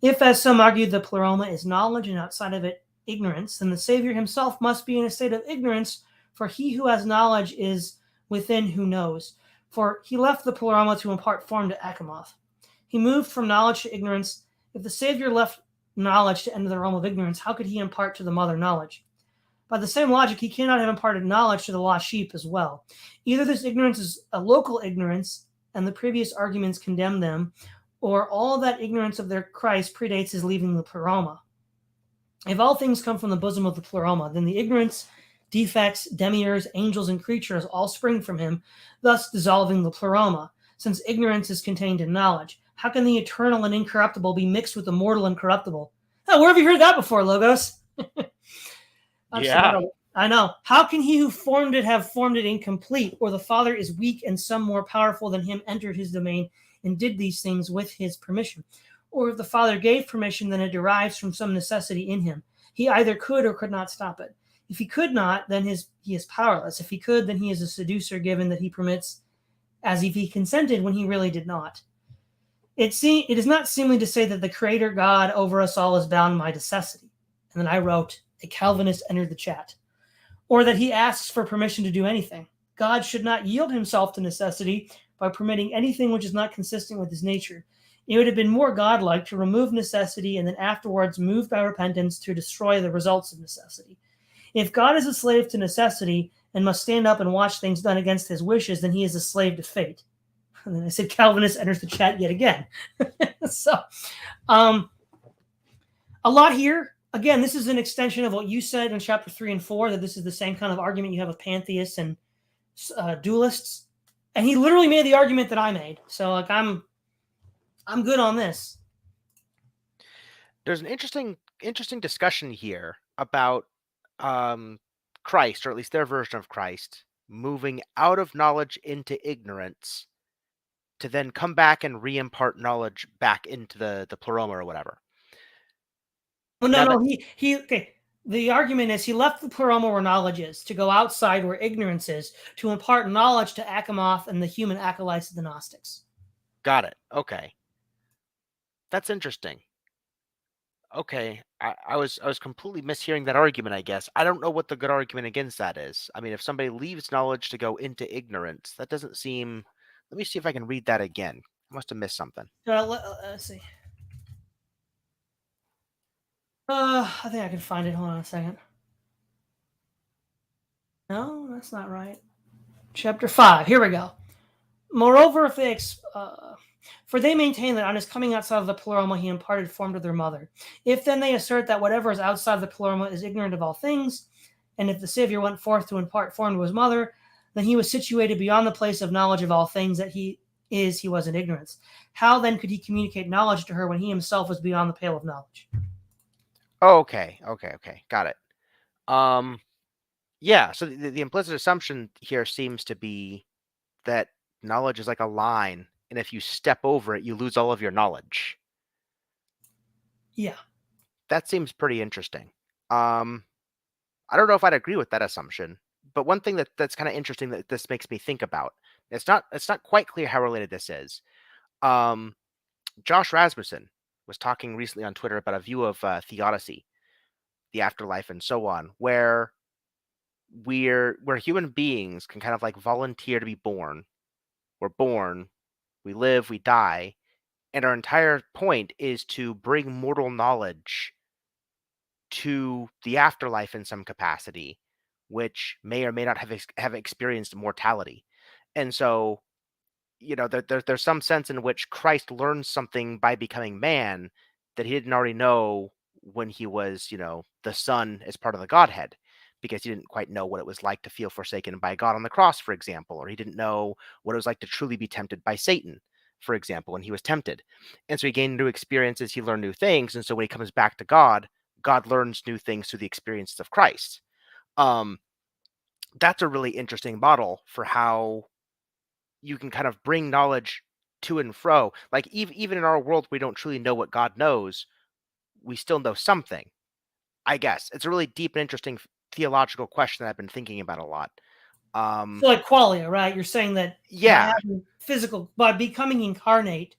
Speaker 1: If, as some argue, the Pleroma is knowledge and outside of it ignorance, then the Savior himself must be in a state of ignorance, for he who has knowledge is within who knows. For he left the Pleroma to impart form to Achamoth. He moved from knowledge to ignorance. If the Savior left knowledge to enter the realm of ignorance, how could he impart to the mother knowledge? By the same logic, he cannot have imparted knowledge to the lost sheep as well. Either this ignorance is a local ignorance, and the previous arguments condemn them, or all that ignorance of their Christ predates his leaving the Pleroma. If all things come from the bosom of the Pleroma, then the ignorance, defects, demiurges, angels, and creatures all spring from him, thus dissolving the Pleroma, since ignorance is contained in knowledge. How can the eternal and incorruptible be mixed with the mortal and corruptible? Oh, where have you heard that before, Logos?
Speaker 2: Yeah.
Speaker 1: I know. How can he who formed it have formed it incomplete? Or the Father is weak and some more powerful than him entered his domain and did these things with his permission? Or if the Father gave permission, then it derives from some necessity in him. He either could or could not stop it. If he could not, then he is powerless. If he could, then he is a seducer, given that he permits as if he consented when he really did not. It is not seemly to say that the Creator God over us all is bound by necessity. And then I wrote, a Calvinist entered the chat. Or that he asks for permission to do anything. God should not yield himself to necessity by permitting anything which is not consistent with his nature. It would have been more godlike to remove necessity and then afterwards, moved by repentance, to destroy the results of necessity. If God is a slave to necessity and must stand up and watch things done against his wishes, then he is a slave to fate. And then I said, Calvinist enters the chat yet again. So, a lot here. Again, this is an extension of what you said in chapter 3 and 4, that this is the same kind of argument you have with pantheists and dualists. And he literally made the argument that I made. So, like, I'm good on this.
Speaker 2: There's an interesting discussion here about Christ, or at least their version of Christ, moving out of knowledge into ignorance to then come back and re-impart knowledge back into the Pleroma or whatever.
Speaker 1: Well, no, he okay. The argument is he left the pleroma where knowledge is, to go outside where ignorance is, to impart knowledge to Achamoth and the human acolytes of the Gnostics.
Speaker 2: Got it. Okay. That's interesting. Okay. I was completely mishearing that argument, I guess. I don't know what the good argument against that is. I mean, if somebody leaves knowledge to go into ignorance, that doesn't seem. Let me see if I can read that again. I must have missed something.
Speaker 1: Let's see. I think I can find it. Hold on a second. No, that's not right. Chapter 5. Here we go. Moreover, if they for they maintain that on his coming outside of the pleroma, he imparted form to their mother. If then they assert that whatever is outside of the pleroma is ignorant of all things, and if the Savior went forth to impart form to his mother, then he was situated beyond the place of knowledge of all things that he was in ignorance. How then could he communicate knowledge to her when he himself was beyond the pale of knowledge?
Speaker 2: Okay. Got it. Yeah, so the implicit assumption here seems to be that knowledge is like a line, and if you step over it, you lose all of your knowledge.
Speaker 1: Yeah.
Speaker 2: That seems pretty interesting. I don't know if I'd agree with that assumption, but one thing that's kind of interesting that this makes me think about, it's not quite clear how related this is. Josh Rasmussen was talking recently on Twitter about a view of theodicy, the afterlife, and so on, where where human beings can kind of like volunteer to be born. We're born, we live, we die, and our entire point is to bring mortal knowledge to the afterlife in some capacity, which may or may not have experienced mortality. And so, there's some sense in which Christ learns something by becoming man that he didn't already know when he was, the Son as part of the Godhead, because he didn't quite know what it was like to feel forsaken by God on the cross, for example, or he didn't know what it was like to truly be tempted by Satan, for example, when he was tempted. And so he gained new experiences, he learned new things, and so when he comes back to God, God learns new things through the experiences of Christ. Um, that's a really interesting model for how you can kind of bring knowledge to and fro. Like even in our world, we don't truly know what God knows. We still know something. I guess it's a really deep and interesting theological question that I've been thinking about a lot.
Speaker 1: So like qualia, right? You're saying that
Speaker 2: Yeah,
Speaker 1: by becoming incarnate,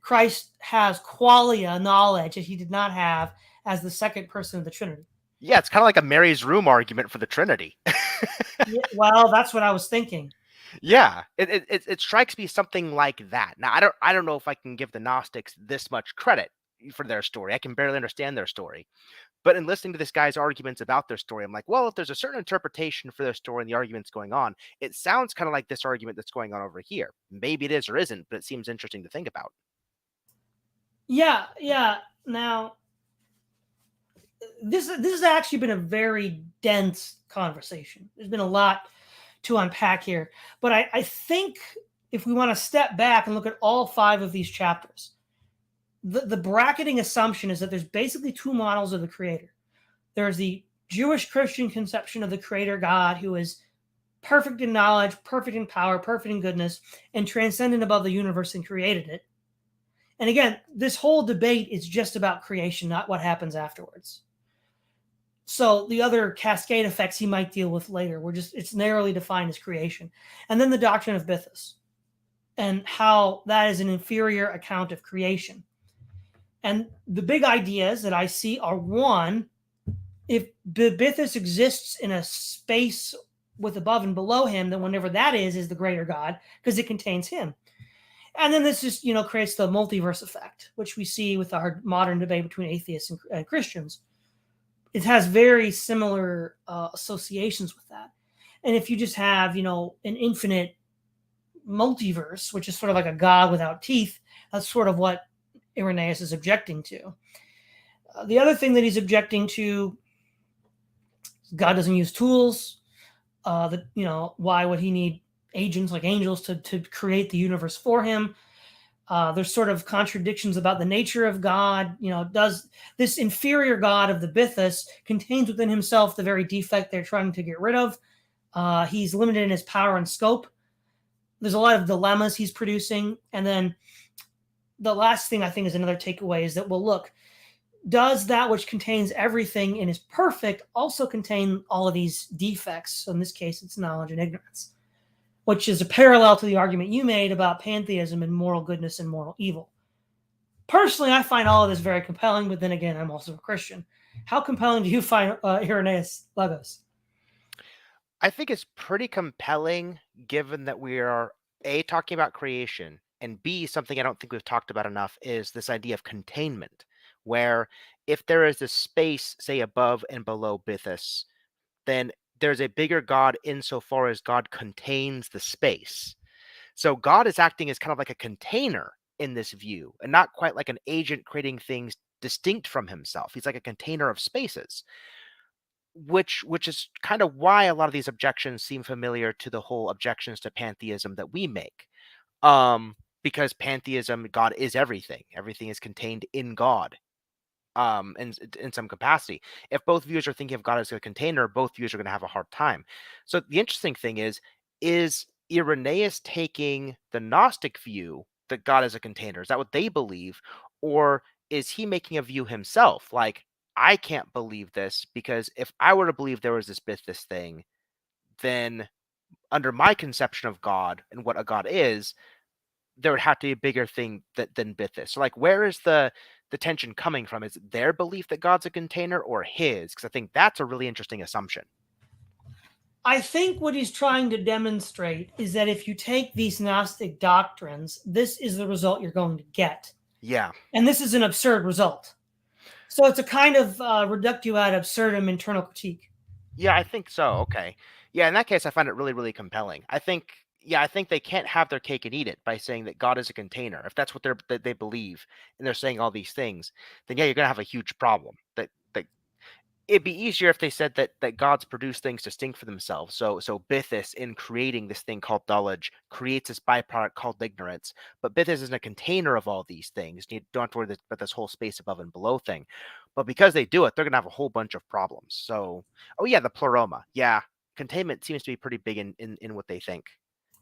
Speaker 1: Christ has qualia knowledge that he did not have as the second person of the Trinity.
Speaker 2: yeah, it's kind of like a Mary's room argument for the Trinity.
Speaker 1: Yeah, well, that's what I was thinking.
Speaker 2: Yeah, it strikes me something like that. Now, I don't know if I can give the Gnostics this much credit for their story. I can barely understand their story. But in listening to this guy's arguments about their story, I'm like, well, if there's a certain interpretation for their story and the arguments going on, it sounds kind of like this argument that's going on over here. Maybe it is or isn't, but it seems interesting to think about.
Speaker 1: Yeah, yeah. Now, this has actually been a very dense conversation. There's been a lot to unpack here, but I think if we want to step back and look at all 5 of these chapters, the bracketing assumption is that there's basically 2 models of the creator. There's the Jewish Christian conception of the creator God, who is perfect in knowledge, perfect in power, perfect in goodness, and transcendent above the universe and created it. And again, this whole debate is just about creation, not what happens afterwards. So the other cascade effects he might deal with later, it's narrowly defined as creation. And then the doctrine of Bythus and how that is an inferior account of creation. And the big ideas that I see are, one, if Bythus exists in a space with above and below him, then whenever that is the greater God, because it contains him. And then this just, creates the multiverse effect, which we see with our modern debate between atheists and Christians. It has very similar associations with that. And if you just have, an infinite multiverse, which is sort of like a God without teeth, that's sort of what Irenaeus is objecting to. The other thing that he's objecting to, God doesn't use tools. Why would he need agents like angels to create the universe for him? There's sort of contradictions about the nature of God. Does this inferior God of the Bythus contains within himself the very defect they're trying to get rid of? He's limited in his power and scope. There's a lot of dilemmas he's producing. And then the last thing I think is another takeaway is that, well, look, does that which contains everything and is perfect also contain all of these defects? So in this case, it's knowledge and ignorance, which is a parallel to the argument you made about pantheism and moral goodness and moral evil. Personally, I find all of this very compelling, but then again, I'm also a Christian. How compelling do you find Irenaeus Logos?
Speaker 2: I think it's pretty compelling given that we are A, talking about creation, and B, something I don't think we've talked about enough is this idea of containment, where if there is a space, say, above and below Bythus, then there's a bigger God insofar as God contains the space. So God is acting as kind of like a container in this view, and not quite like an agent creating things distinct from himself. He's like a container of spaces, which is kind of why a lot of these objections seem familiar to the whole objections to pantheism that we make. Because pantheism, God is everything. Everything is contained in God. In some capacity. If both views are thinking of God as a container, both views are going to have a hard time. So the interesting thing is Irenaeus taking the Gnostic view that God is a container? Is that what they believe? Or is he making a view himself? Like, I can't believe this because if I were to believe there was this thing, then under my conception of God and what a God is, there would have to be a bigger thing than Bithis. So, like, where is the tension coming from? Is it their belief that God's a container or his? Because I think that's a really interesting assumption.
Speaker 1: I think what he's trying to demonstrate is that if you take these Gnostic doctrines, this is the result you're going to get.
Speaker 2: Yeah.
Speaker 1: And this is an absurd result. So it's a kind of reductio ad absurdum internal critique.
Speaker 2: Yeah, I think so. Okay. Yeah, in that case, I find it really, really compelling. I think they can't have their cake and eat it by saying that God is a container. If that's what they believe, and they're saying all these things, then yeah, you're gonna have a huge problem. That it'd be easier if they said that gods produce things distinct for themselves. So Bithis, in creating this thing called knowledge, creates this byproduct called ignorance. But Bithis isn't a container of all these things. You don't have to worry about this whole space above and below thing. But because they do it, they're gonna have a whole bunch of problems. So, oh yeah, the pleroma. Yeah, containment seems to be pretty big in what they think.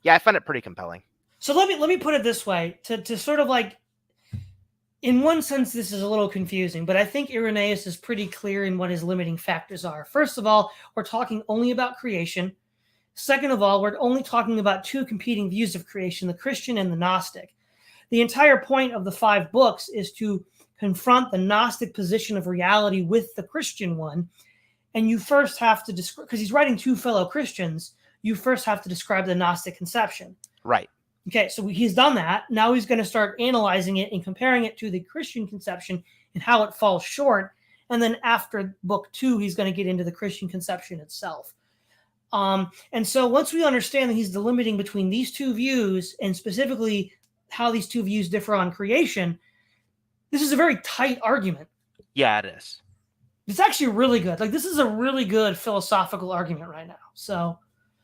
Speaker 2: Yeah, I find it pretty compelling.
Speaker 1: So let me put it this way to sort of like, in one sense, this is a little confusing, but I think Irenaeus is pretty clear in what his limiting factors are. First of all, we're talking only about creation. Second of all, we're only talking about two competing views of creation, the Christian and the Gnostic. The entire point of the 5 books is to confront the Gnostic position of reality with the Christian one. And you first have to describe, because he's writing to fellow Christians, you first have to describe the Gnostic conception.
Speaker 2: Right.
Speaker 1: Okay, so he's done that. Now he's going to start analyzing it and comparing it to the Christian conception and how it falls short. And then after book 2, he's going to get into the Christian conception itself. And so once we understand that he's delimiting between these two views and specifically how these two views differ on creation, this is a very tight argument.
Speaker 2: Yeah, it is.
Speaker 1: It's actually really good. Like, this is a really good philosophical argument right now. So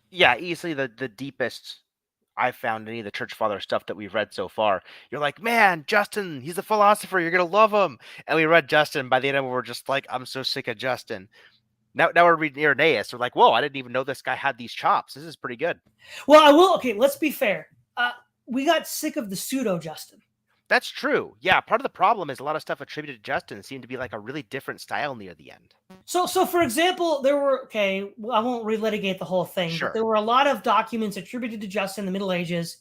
Speaker 2: yeah, easily the deepest I've found any of the church father stuff that we've read so far. You're like, man, Justin, he's a philosopher. You're gonna love him. And we read Justin. By the end of it, we're just like, I'm so sick of Justin. Now we're reading Irenaeus. We're like, whoa, I didn't even know this guy had these chops. This is pretty good.
Speaker 1: Well, I will. Okay, let's be fair. We got sick of the pseudo Justin.
Speaker 2: That's true. Yeah, part of the problem is a lot of stuff attributed to Justin seemed to be like a really different style near the end.
Speaker 1: So for example, there were, I won't relitigate the whole thing,
Speaker 2: Sure.
Speaker 1: but there were a lot of documents attributed to Justin in the Middle Ages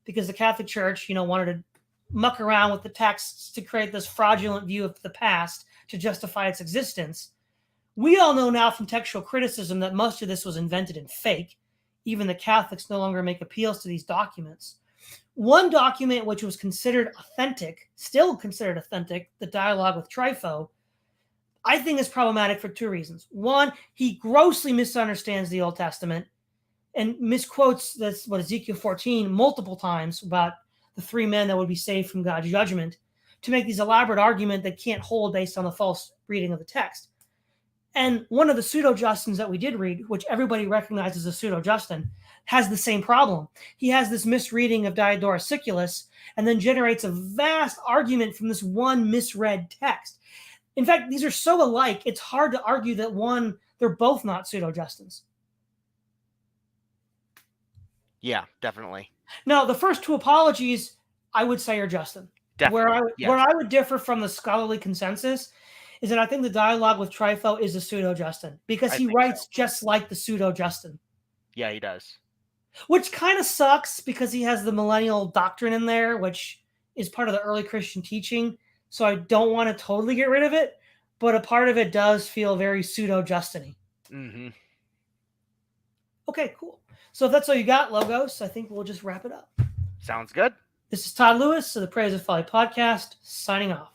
Speaker 1: because the Catholic Church, wanted to muck around with the texts to create this fraudulent view of the past to justify its existence. We all know now from textual criticism that most of this was invented and fake. Even the Catholics no longer make appeals to these documents. One document which was considered authentic, still considered authentic, the dialogue with Trypho, I think is problematic for 2 reasons. One, he grossly misunderstands the Old Testament and misquotes this, Ezekiel 14 multiple times about the 3 men that would be saved from God's judgment to make these elaborate arguments that can't hold based on the false reading of the text. And one of the pseudo-Justins that we did read, which everybody recognizes as pseudo-Justin, has the same problem. He has this misreading of Diodorus Siculus and then generates a vast argument from this one misread text. In fact, these are so alike, it's hard to argue that they're both not pseudo-Justins.
Speaker 2: Yeah, definitely.
Speaker 1: Now, the first 2 apologies, I would say, are Justin.
Speaker 2: Definitely.
Speaker 1: Where I would differ from the scholarly consensus is that I think the dialogue with Trifo is a pseudo-Justin because
Speaker 2: I
Speaker 1: he
Speaker 2: think
Speaker 1: writes
Speaker 2: so.
Speaker 1: just like the pseudo-Justin.
Speaker 2: Yeah, he does.
Speaker 1: Which kind of sucks because he has the millennial doctrine in there, which is part of the early Christian teaching. So I don't want to totally get rid of it, but a part of it does feel very pseudo-Justin-y.
Speaker 2: Mm-hmm.
Speaker 1: Okay, cool. So if that's all you got, Logos, I think we'll just wrap it up.
Speaker 2: Sounds good.
Speaker 1: This is Todd Lewis of the Praise of Folly podcast, signing off.